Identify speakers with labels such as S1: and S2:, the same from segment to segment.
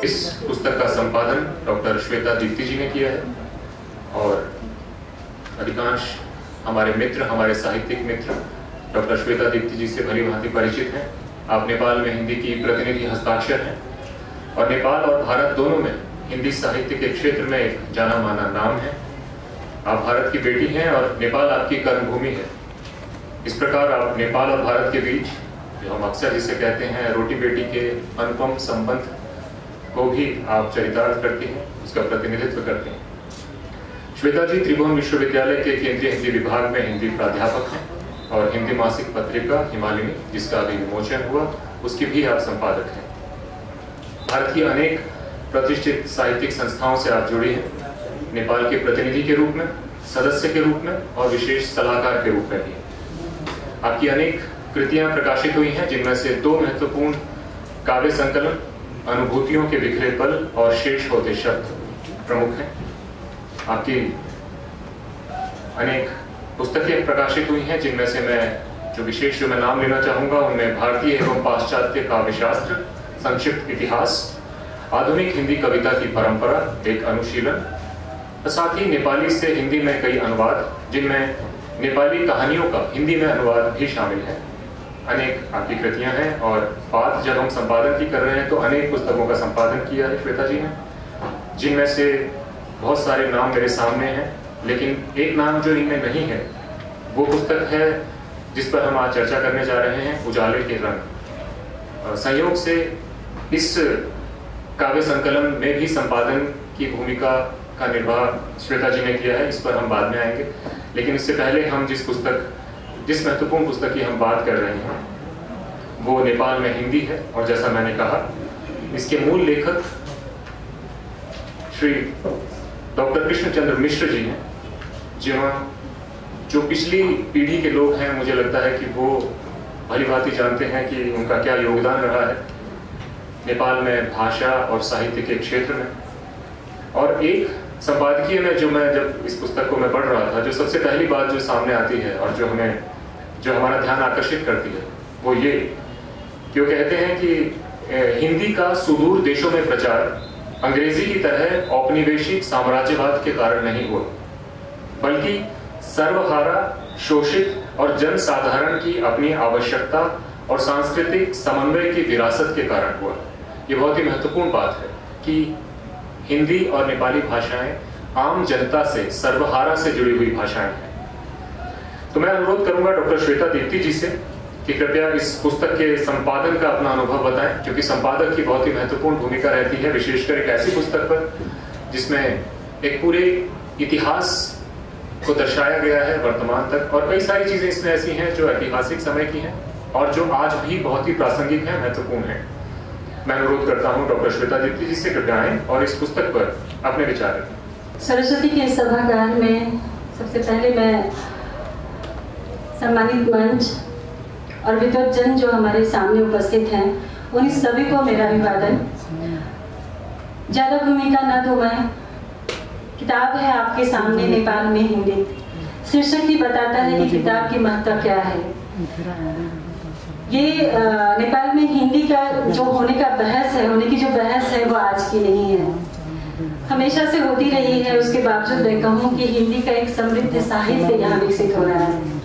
S1: इस पुस्तक का संपादन डॉक्टर श्वेता दीप्ति जी ने किया है और अधिकांश हमारे मित्र, हमारे साहित्यिक मित्र डॉक्टर श्वेता दीप्ति जी से भली भांति परिचित हैं। आप नेपाल में हिंदी की प्रतिनिधि हस्ताक्षर हैं और नेपाल और भारत दोनों में हिंदी साहित्य के क्षेत्र में एक जाना माना नाम है। आप भारत की बेटी हैं और नेपाल आपकी कर्मभूमि है। इस प्रकार आप नेपाल और भारत के बीच, जो हम अक्सर जिसे कहते हैं रोटी बेटी के अनुपम संबंध को भी आप चरितार्थ करती हैं, उसका प्रतिनिधित्व करते हैं। श्वेता जी त्रिभुवन विश्वविद्यालय के केंद्रीय हिंदी विभाग में हिंदी प्राध्यापक हैं और हिंदी मासिक पत्रिका हिमालयनी, जिसका अभी विमोचन हुआ, उसकी भी आप संपादक हैं। भारत की अनेक प्रतिष्ठित साहित्यिक संस्थाओं से आप जुड़ी हैं, नेपाल के प्रतिनिधि के रूप में, सदस्य के रूप में और विशेष सलाहकार के रूप में भी। आपकी अनेक कृतियां प्रकाशित हुई हैं, जिनमें से 2 महत्वपूर्ण काव्य संकलन अनुभूतियों के बिखरे पल और शेष होते शब्द प्रमुख हैं। आपकी अनेक पुस्तकें प्रकाशित हुई हैं, जिनमें से मैं जो नाम लेना चाहूंगा उनमें भारतीय एवं पाश्चात्य काव्यशास्त्र, संक्षिप्त इतिहास, आधुनिक हिंदी कविता की परंपरा, एक अनुशीलन, साथ ही नेपाली से हिंदी में कई अनुवाद, जिनमें नेपाली कहानियों का हिंदी में अनुवाद भी शामिल है। अनेक आपकी कृतियां हैं और बात जब हम संपादन की कर रहे हैं तो अनेक पुस्तकों का संपादन किया है श्वेता जी ने, जिनमें से बहुत सारे नाम मेरे सामने हैं, लेकिन एक नाम जो इनमें नहीं है वो पुस्तक है जिस पर हम आज चर्चा करने जा रहे हैं, उजाले के रंग। संयोग से इस काव्य संकलन में भी संपादन की भूमिका का निर्वाह श्वेता जी ने किया है, इस पर हम बाद में आएंगे। लेकिन इससे पहले हम जिस महत्वपूर्ण पुस्तक की हम बात कर रहे हैं वो नेपाल में हिंदी है और जैसा मैंने कहा इसके मूल लेखक श्री डॉक्टर कृष्णचंद्र मिश्र जी हैं, जो पिछली पीढ़ी के लोग हैं, मुझे लगता है कि वो भली भांति जानते हैं कि उनका क्या योगदान रहा है नेपाल में भाषा और साहित्य के क्षेत्र में। और एक संपादकीय में जब इस पुस्तक को मैं पढ़ रहा था, जो सबसे पहली बात जो सामने आती है और जो हमारा ध्यान आकर्षित करती है वो ये कि वो कहते हैं कि हिंदी का सुदूर देशों में प्रचार अंग्रेजी की तरह औपनिवेशिक साम्राज्यवाद के कारण नहीं हुआ, बल्कि सर्वहारा, शोषित और जनसाधारण की अपनी आवश्यकता और सांस्कृतिक समन्वय की विरासत के कारण हुआ। ये बहुत ही महत्वपूर्ण बात है कि हिंदी और नेपाली भाषाएं आम जनता से, सर्वहारा से जुड़ी हुई भाषाएं हैं। तो मैं अनुरोध करूंगा डॉक्टर श्वेता दीप्ति जी से कि कृपया इस पुस्तक के संपादन का अपना अनुभव बताएं, क्योंकि संपादक की बहुत ही महत्वपूर्ण भूमिका रहती है, विशेषकर एक ऐसी पुस्तक पर जिसमें एक पूरे इतिहास को दर्शाया गया है वर्तमान तक, और कई सारी चीजें इसमें ऐसी हैं जो ऐतिहासिक समय की हैं और जो आज भी बहुत ही प्रासंगिक है, महत्वपूर्ण है। मैं अनुरोध करता हूँ डॉक्टर श्वेता दीप्ति जी से कृपया आएं और इस पुस्तक पर अपने विचार रखें।
S2: सरस्वती के सभागार में सबसे पहले मैं सम्मानित मंच और विद्वज्जन जो हमारे सामने उपस्थित हैं उन सभी को मेरा अभिवादन। ज्यादा भूमिका न दूं मैं, किताब है आपके सामने नेपाल में हिंदी, शीर्षक ही बताता है कि किताब की महत्ता क्या है। ये नेपाल में हिंदी का जो होने की जो बहस है वो आज की नहीं है, हमेशा से होती रही है। उसके बावजूद मैं कहूँ कि हिंदी का एक समृद्ध साहित्य यहाँ विकसित हो रहा है,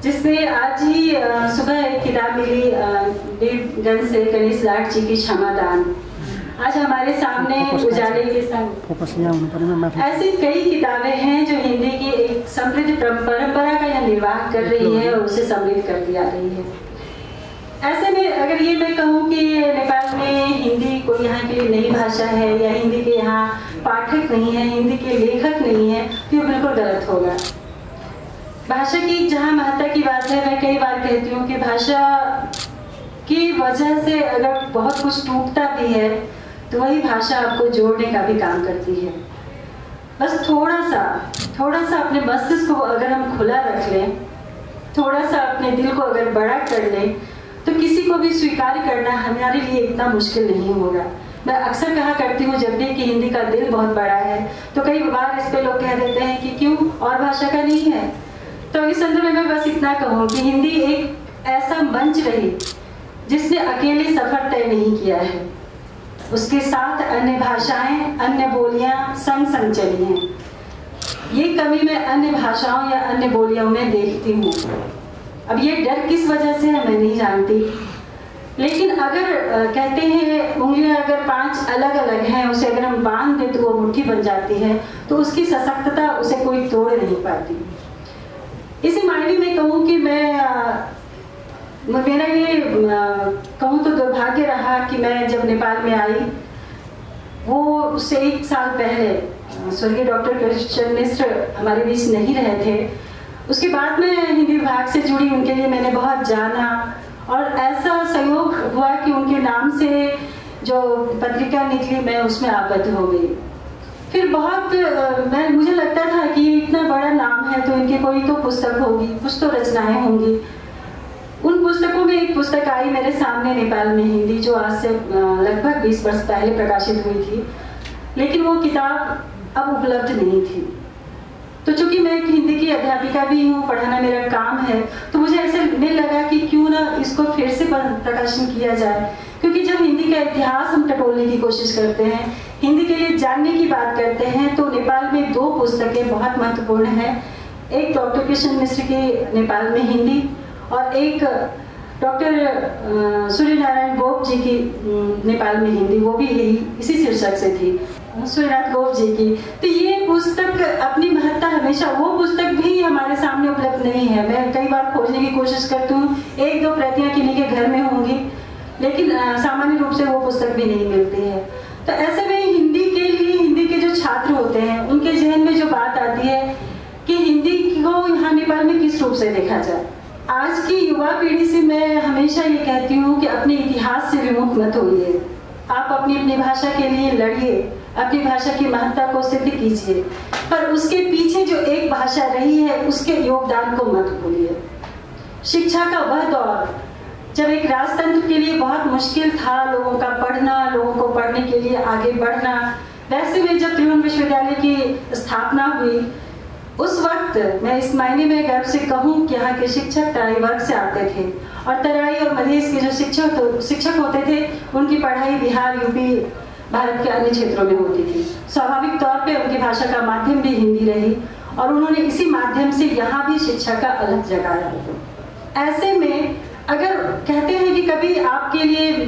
S2: जिसमें आज ही सुबह एक किताब मिली नीलगंज से गणेश लाट जी की क्षमादान, आज हमारे सामने उजाले के संग। ऐसी कई किताबें हैं जो हिंदी की एक समृद्ध परंपरा का यह निर्वाह कर रही है और उसे समृद्ध करती आ रही है। ऐसे में अगर ये मैं कहूँ कि नेपाल में हिंदी कोई यहाँ की नई भाषा है या हिंदी के यहाँ पाठक नहीं है, हिंदी के लेखक नहीं है, तो ये बिल्कुल गलत होगा। भाषा की जहाँ महत्ता की बात है, मैं कई बार कहती हूँ कि भाषा की वजह से अगर बहुत कुछ टूटता भी है तो वही भाषा आपको जोड़ने का भी काम करती है। बस थोड़ा सा अपने मस्तिष्क को अगर हम खुला रख लें, थोड़ा सा अपने दिल को अगर बड़ा कर लें, तो किसी को भी स्वीकार करना हमारे लिए इतना मुश्किल नहीं होगा। मैं अक्सर कहा करती हूँ जब भी कि हिंदी का दिल बहुत बड़ा है, तो कई बार इस पे लोग कह देते हैं कि क्यों और भाषा का नहीं है। तो इस संदर्भ में मैं बस इतना कहूँ कि हिंदी एक ऐसा मंच रही जिसने अकेले सफर तय नहीं किया है। उसके साथ अन्य भाषाएं, अन्य बोलियां संग संग चली हैं। ये कमी मैं अन्य भाषाओं या अन्य बोलियों में देखती हूँ। अब ये डर किस वजह से है मैं नहीं जानती, लेकिन अगर कहते हैं उंगलियां अगर 5 अलग अलग हैं, उसे अगर हम बांध दें तो वो मुट्ठी बन जाती है, तो उसकी सशक्तता उसे कोई तोड़ नहीं पाती। इसी मायने में कहूँ कि मेरा ये कहूँ तो दुर्भाग्य रहा कि मैं जब नेपाल में आई, वो उससे 1 साल पहले स्वर्गीय डॉक्टर कृष्ण मिश्र हमारे बीच नहीं रहे थे। उसके बाद में हिंदी विभाग से जुड़ी, उनके लिए मैंने बहुत जाना और ऐसा सहयोग हुआ कि उनके नाम से जो पत्रिका निकली मैं उसमें आबद्ध हो गई। फिर बहुत मुझे लगता था कि ये इतना बड़ा नाम है तो इनकी कोई तो पुस्तक होगी, कुछ तो रचनाएं होंगी। उन पुस्तकों में एक पुस्तक आई मेरे सामने नेपाल में हिंदी, जो आज से लगभग 20 वर्ष पहले प्रकाशित हुई थी, लेकिन वो किताब अब उपलब्ध नहीं थी। तो चूंकि मैं एक हिंदी की अध्यापिका भी हूँ, पढ़ाना मेरा काम है, तो मुझे ऐसे लगा कि क्यों ना इसको फिर से प्रकाशन किया जाए, क्योंकि जब हिंदी का इतिहास हम टटोलने की कोशिश करते हैं, हिंदी के लिए जानने की बात करते हैं, तो नेपाल में 2 पुस्तकें बहुत महत्वपूर्ण हैं। एक डॉक्टर कृष्ण मिश्र की नेपाल में हिंदी और एक डॉक्टर सूर्यनारायण गोप जी की नेपाल में हिंदी, वो भी इसी शीर्षक से थी, सूर्यनाथ गोप जी की। तो ये पुस्तक अपनी महत्ता हमेशा, वो पुस्तक भी हमारे सामने उपलब्ध नहीं है। मैं कई बार खोजने की कोशिश करती हूँ, 1-2 प्रतियां किन्हीं के घर में होंगी, लेकिन सामान्य रूप से वो पुस्तक भी नहीं मिलती है। तो ऐसे में हिंदी के लिए, हिंदी के जो छात्र होते हैं उनके जहन में जो बात आती है कि हिंदी को यहाँ नेपाल में किस रूप से देखा जाए। आज की युवा पीढ़ी से मैं हमेशा ये कहती हूँ कि अपने इतिहास से विमुख मत होइए। आप अपनी भाषा के लिए लड़िए, अपनी भाषा की महत्ता को सिद्ध कीजिए, पर उसके पीछे जो एक भाषा रही है उसके योगदान को मत भूलिए। शिक्षा का वह दौर जब एक राजतंत्र के लिए बहुत मुश्किल था लोगों का पढ़ना, लोगों को पढ़ने के लिए आगे बढ़ना, वैसे में जब त्रिभुवन विश्वविद्यालय की स्थापना हुई, उस वक्त मैं इस मायने में गर्व से कहूँ कि यहाँ के शिक्षक तराई वर्ग से आते थे, और तराई और मधेश के जो शिक्षक होते थे उनकी पढ़ाई बिहार, यूपी, भारत के अन्य क्षेत्रों में होती थी। स्वाभाविक तौर पे उनकी भाषा का माध्यम भी हिंदी रही और उन्होंने इसी माध्यम से यहाँ भी शिक्षा का अलग जगाया। ऐसे में अगर कहते हैं कि कभी आपके लिए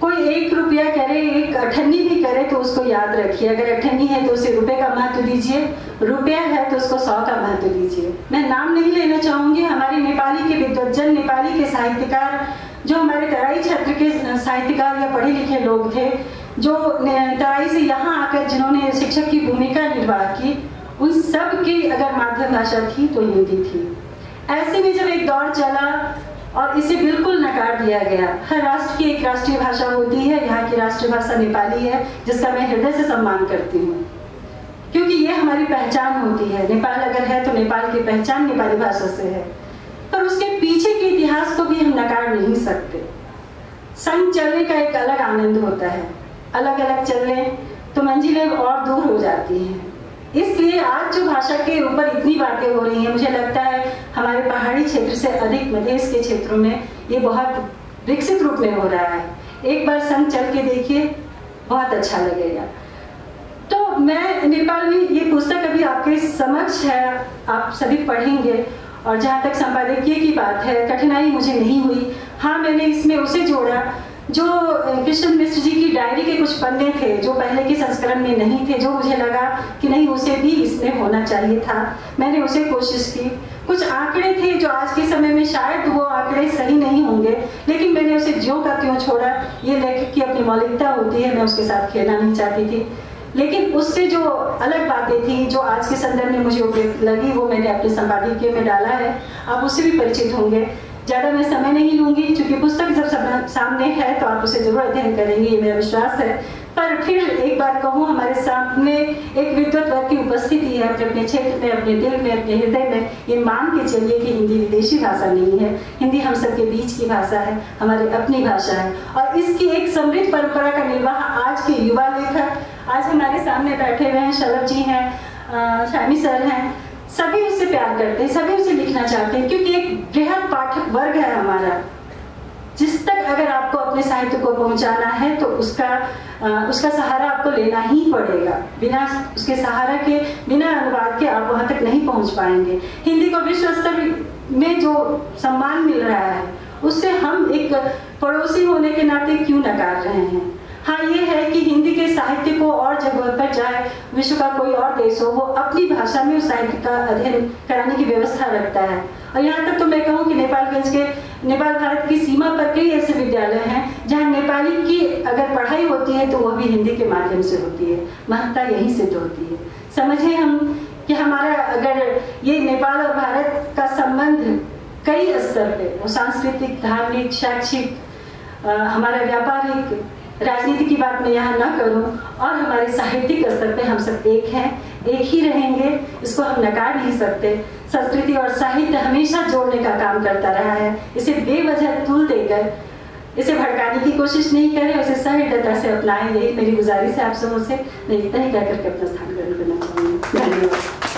S2: कोई 1 रुपया करे, 1 अठन्नी भी करे तो उसको याद रखिए। अगर अठन्नी है तो उसे रुपए का महत्व दीजिए, रुपया है तो उसको 100 का महत्व दीजिए। मैं नाम नहीं लेना चाहूंगी, हमारे नेपाली के विद्वज्जन, नेपाली के साहित्यकार, जो हमारे तराई क्षेत्र के साहित्यकार या पढ़े लिखे लोग थे, जो तराई से यहाँ आकर जिन्होंने शिक्षक की भूमिका निर्वाह की, उन सब की अगर मातृभाषा थी तो हिंदी थी। ऐसे में जब एक दौर चला और इसे बिल्कुल नकार दिया गया, हर राष्ट्र की एक राष्ट्रीय भाषा होती है, यहाँ की राष्ट्रीय भाषा नेपाली है, जिसका मैं हृदय से सम्मान करती हूँ, क्योंकि ये हमारी पहचान होती है। नेपाल अगर है तो नेपाल की पहचान नेपाली भाषा से है, पर उसके पीछे के इतिहास को भी हम नकार नहीं सकते। संग चलने का एक अलग आनंद होता है, अलग अलग चलने तो मंजिलें और दूर हो जाती हैं। इसलिए आज जो भाषा के ऊपर इतनी बातें हो रही हैं, मुझे लगता है हमारे पहाड़ी क्षेत्र से अधिक मधेश के क्षेत्रों में ये बहुत विकसित रूप में हो रहा है। एक बार संग चल के देखिए, बहुत अच्छा लगेगा। तो मैं नेपाल में ये पुस्तक अभी आपके समक्ष है, आप सभी पढ़ेंगे, और जहाँ तक संपादकीय की बात है, कठिनाई मुझे नहीं हुई। हाँ, मैंने इसमें उसे जोड़ा जो कृष्ण मिश्र जी की डायरी के कुछ पन्ने थे जो पहले के संस्करण में नहीं थे, जो मुझे लगा कि नहीं उसे भी इसमें होना चाहिए था, मैंने उसे कोशिश की। कुछ आंकड़े थे जो आज के समय में शायद वो आंकड़े सही नहीं होंगे, लेकिन मैंने उसे ज्यों का त्यों छोड़ा। ये लेखक की अपनी मौलिकता होती है, मैं उसके साथ खेलना नहीं चाहती थी, लेकिन उससे जो अलग बातें थी जो आज के संदर्भ में मुझे उपयुक्त लगी वो मैंने अपने संपादकीय में डाला है। आप उससे भी परिचित होंगे। ज़्यादा मैं समय नहीं लूंगी, क्योंकि पुस्तक जब सामने है तो आप उसे जरूर अध्ययन करेंगे, ये मेरा विश्वास है। पर फिर एक बार कहूँ, हमारे सामने एक विद्वत वर्ग की उपस्थिति है, अपने क्षेत्र में, अपने दिल में, अपने हृदय में। ये मान के चलिए कि हिंदी विदेशी भाषा नहीं है, हिंदी हम सबके बीच की भाषा है, हमारी अपनी भाषा है, और इसकी एक समृद्ध परंपरा का निर्वाह आज के युवा लेखक, आज हमारे सामने बैठे हुए हैं, शलभ जी हैं, शामी सर हैं, सभी उससे प्यार करते हैं, सभी उसे लिखना चाहते हैं, क्योंकि एक बृहद पाठक वर्ग है हमारा, जिस तक तक अगर आपको अपने साहित्य को पहुंचाना है तो उसका सहारा आपको लेना ही पड़ेगा। बिना उसके सहारा के, बिना अनुवाद के आप वहां तक नहीं पहुंच पाएंगे। हिंदी को विश्व स्तर में जो सम्मान मिल रहा है उससे हम एक पड़ोसी होने के नाते क्यों नकार रहे हैं। हाँ, ये है कि हिंदी के साहित्य को और जगह पर, चाहे विश्व का कोई और देश हो, वो अपनी भाषा में उस साहित्य का अध्ययन कराने की व्यवस्था रखता है। और यहाँ तक तो मैं कहूँ कि नेपाल भारत की सीमा पर कई ऐसे विद्यालय हैं जहाँ नेपाली की अगर पढ़ाई होती है तो वह भी हिंदी के माध्यम से होती है। महत्ता यहीं सिद्ध होती है। समझे हम कि हमारा अगर ये नेपाल और भारत का संबंध कई स्तर पे, वो सांस्कृतिक, धार्मिक, शैक्षिक, हमारा व्यापारिक, राजनीति की बात मैं यहाँ ना करूँ, और हमारे साहित्यिक स्तर पे हम सब एक हैं, एक ही रहेंगे, इसको हम नकार नहीं सकते। संस्कृति और साहित्य हमेशा जोड़ने का काम करता रहा है। इसे बेवजह तूल देकर इसे भड़काने की कोशिश नहीं करें, उसे सहृदयता से अपनाएं। यही मेरी गुजारिश है आप सबों से। मैं इतना ही कहकर के अपना स्थान ग्रहण करना चाहूँगी। धन्यवाद।